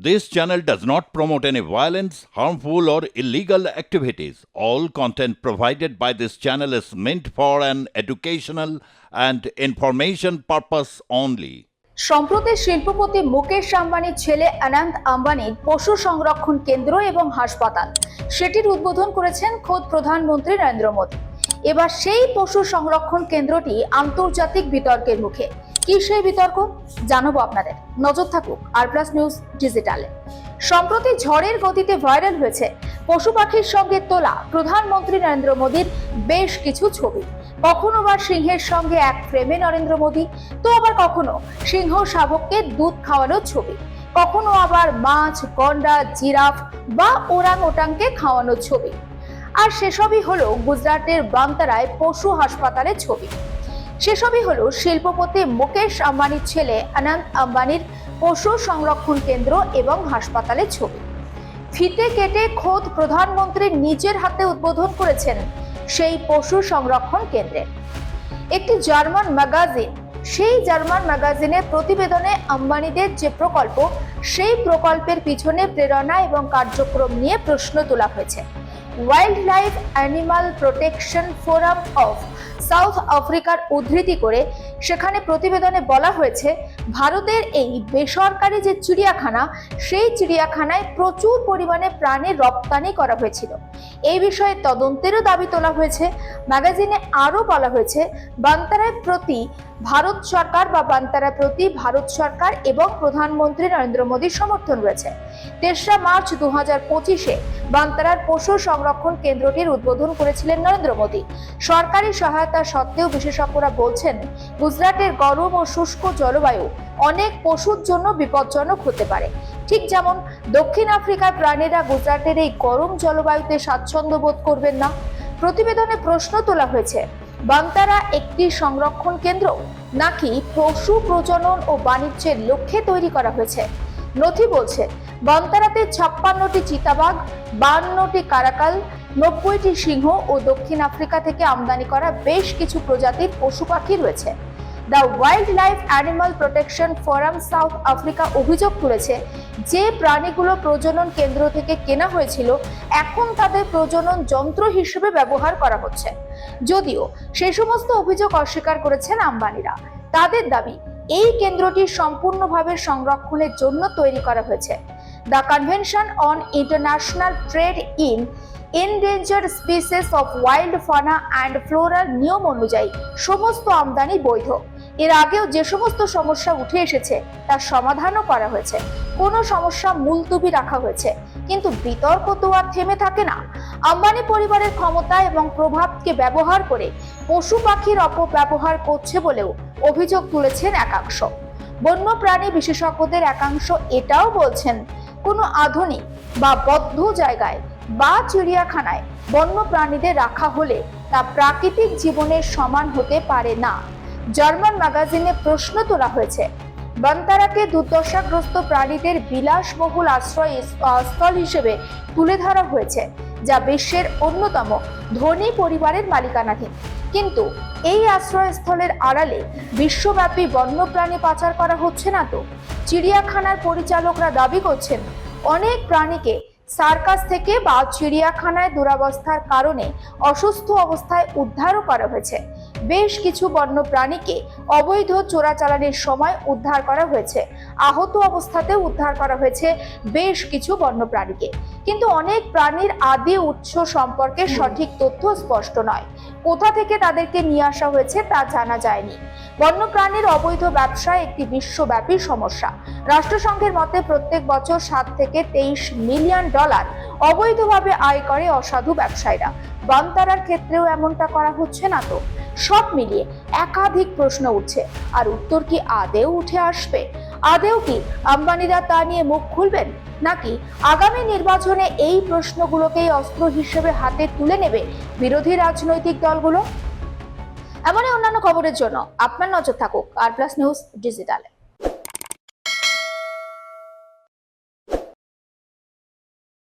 This channel does not promote any violence, harmful, or illegal activities. All content provided by this channel is meant for an educational and information purpose only. সম্প্রতি শিল্পপতি মুকেশ আম্বানির ছেলে অনন্ত আম্বানির পশু সংরক্ষণ কেন্দ্র এবং হাসপাতাল সেটির উদ্বোধন করেছেন খোদ প্রধানমন্ত্রী নরেন্দ্র মোদী। এবার সেই পশু সংরক্ষণ কেন্দ্রটি আন্তর্জাতিক বিতর্কের মুখে। কি সেই বিতর্ক জানাবো আপনাদের, নজর থাকুক আর প্লাস নিউজ ডিজিটালে। সম্প্রতি ঝড়ের গতিতে ভাইরাল হয়েছে পশু পাখির সঙ্গে তোলা প্রধানমন্ত্রী নরেন্দ্র মোদীর বেশ কিছু ছবি। কখনো বা সিংহের সঙ্গে এক ফ্রেমে নরেন্দ্র মোদী, তো আবার কখনো সিংহ শাবককে দুধ খাওয়ানোর ছবি, কখনো আবার মাছ, গন্ডা, জিরাফ বা ওরাং ওটাংকে খাওয়ানোর ছবি। আর সেসবই হলো গুজরাটের বান্তারায় পশু হাসপাতালের ছবি। সেসবই হলো শিল্পপতি মুকেশ আম্বানির ছেলে অনন্ত আম্বানির পশু সংরক্ষণ কেন্দ্র এবং হাসপাতালের ছবি। ফিতে কেটে খোদ প্রধানমন্ত্রী নিজের হাতে উদ্বোধন করেছেন সেই পশু সংরক্ষণ কেন্দ্রের। একটি জার্মান ম্যাগাজিন, সেই জার্মান ম্যাগাজিনের প্রতিবেদনে আম্বানিদের যে প্রকল্প, সেই প্রকল্পের পিছনে প্রেরণা এবং কার্যক্রম নিয়ে প্রশ্ন তোলা হয়েছে। Wild life animal protection forum of south আফ্রিকার উদ্ধৃতি করে সেখানে প্রতিবেদনে বলা হয়েছে, ভারতের এই বেসরকারি যে চিড়িয়াখানা, সেই চিড়িয়াখানায় প্রচুর পরিমাণে প্রাণীর রপ্তানি করা হয়েছিল। এই বিষয়ে তদন্তেরও দাবি তোলা হয়েছে। ম্যাগাজিনে আরও বলা হয়েছে, বান্তারার প্রতি ভারত সরকার এবং প্রধানমন্ত্রী নরেন্দ্র মোদীর সমর্থন রয়েছে। 3রা মার্চ 2025-এ বান্তারার পশু সংরক্ষণ কেন্দ্রটির উদ্বোধন করেছিলেন নরেন্দ্র মোদী। সরকারি সহায়তা সত্ত্বেও বিশেষজ্ঞরা বলছেন, গুজরাটের গরম ও শুষ্ক জলবায়ু অনেক পশুর জন্য বিপজ্জনক হতে পারে। ঠিক যেমন দক্ষিণ আফ্রিকার প্রাণীরা গুজরাটের এই গরম জলবায়ুতে স্বাচ্ছন্দ্য বোধ করবেন না। প্রতিবেদনে প্রশ্ন তোলা হয়েছে, বান্তারা একটি সংরক্ষণ কেন্দ্র নাকি পশু প্রজনন ও বাণিজ্যের লক্ষ্যে তৈরি করা হয়েছে? নথি বলছে, বান্তারাতে 56টি চিতাবাঘ, 52টি কারাকাল, 90টি সিংহ ও দক্ষিণ আফ্রিকা থেকে আমদানি করা বেশ কিছু প্রজাতির পশু পাখি রয়েছে। The wild life animal protection forum south Africa অভিযোগ করেছে, যে প্রাণীগুলো প্রজনন কেন্দ্র থেকে কেনা হয়েছিল এখন তাদের প্রজনন যন্ত্র হিসেবে ব্যবহার করা হচ্ছে। যদিও সেই সমস্ত অভিযোগ অস্বীকার করেছেন আম্বানিরা। তাদের দাবি, এই কেন্দ্রটি সম্পূর্ণভাবে সংরক্ষণের জন্য তৈরি করা হয়েছে। The convention on international trade in endangered species of wild fauna and ফ্লোরার নিয়ম অনুযায়ী সমস্ত আমদানি বৈধ। এর আগেও যে সমস্ত সমস্যা উঠে এসেছে তার সমাধানও করা হয়েছে, কোনো সমস্যা মুলতুবি রাখা হয়েছে, কিন্তু বিতর্ক তো আর থেমে থাকে না। আম্বানি পরিবারের ক্ষমতা এবং প্রভাবকে ব্যবহার করে পশু পাখির অপব্যবহার করছে বলেও অভিযোগ তুলেছেন একাংশ। বন্যপ্রাণী বিশেষজ্ঞদের একাংশ এটাও বলছেন, কোনো আধুনিক বা বদ্ধ জায়গায় বা চিড়িয়াখানায় বন্য প্রাণীদের রাখা হলে তা প্রাকৃতিক জীবনের সমান হতে পারে না। জার্মান ম্যাগাজিনে প্রশ্ন তোলা হয়েছে, বান্তারাকে দুর্দশাগ্রস্ত প্রাণীদের বিলাসবহুল আশ্রয়স্থল হিসেবে তুলে ধরা হয়েছে, যা বিশ্বের অন্যতম ধনী পরিবারের মালিকানাধীন। কিন্তু এই আশ্রয়স্থলের আড়ালে বিশ্বব্যাপী বন্যপ্রাণী পাচার করা হচ্ছে না তো? চিড়িয়াখানার পরিচালকরা দাবি করছেন, অনেক প্রাণীকে সার্কাস থেকে বা চিড়িয়াখানায় দুরবস্থার কারণে অসুস্থ অবস্থায় উদ্ধারও করা হয়েছে। বেশ কিছু বন্য প্রাণীকে অবৈধ চোরাচালানের সময় উদ্ধার করা হয়েছে। আহত অবস্থাতেও উদ্ধার করা হয়েছে বেশ কিছু বন্য প্রাণীকে। কিন্তু অনেক প্রাণীর আদি উৎস সম্পর্কে সঠিক তথ্য স্পষ্ট নয়। কোথা থেকে তাদেরকে নিয়ে আসা হয়েছে তা জানা যায়নি। বন্যপ্রাণীর অবৈধ ব্যবসা একটি বিশ্বব্যাপী সমস্যা। রাষ্ট্রসংঘের মতে প্রত্যেক বছর 7 থেকে 23 মিলিয়ন ডলার অবৈধভাবে আয় করে অসাধু ব্যবসায়ীরা। বান্তারার ক্ষেত্রেও এমনটা করা হচ্ছে না তো? সব মিলিয়ে একাধিক প্রশ্ন উঠছে, আর উত্তর কি আদেও উঠে আসবে? আদেও কি আম্বানিরা তা নিয়ে মুখ খুলবেন, নাকি আগামী নির্বাচনে এই প্রশ্নগুলোকেই অস্ত্র হিসেবে হাতে তুলে নেবে বিরোধী রাজনৈতিক দলগুলো? এমনই অন্যান্য খবরের জন্য আপনার নজর থাকুক আর প্লাস নিউজ ডিজিটালে।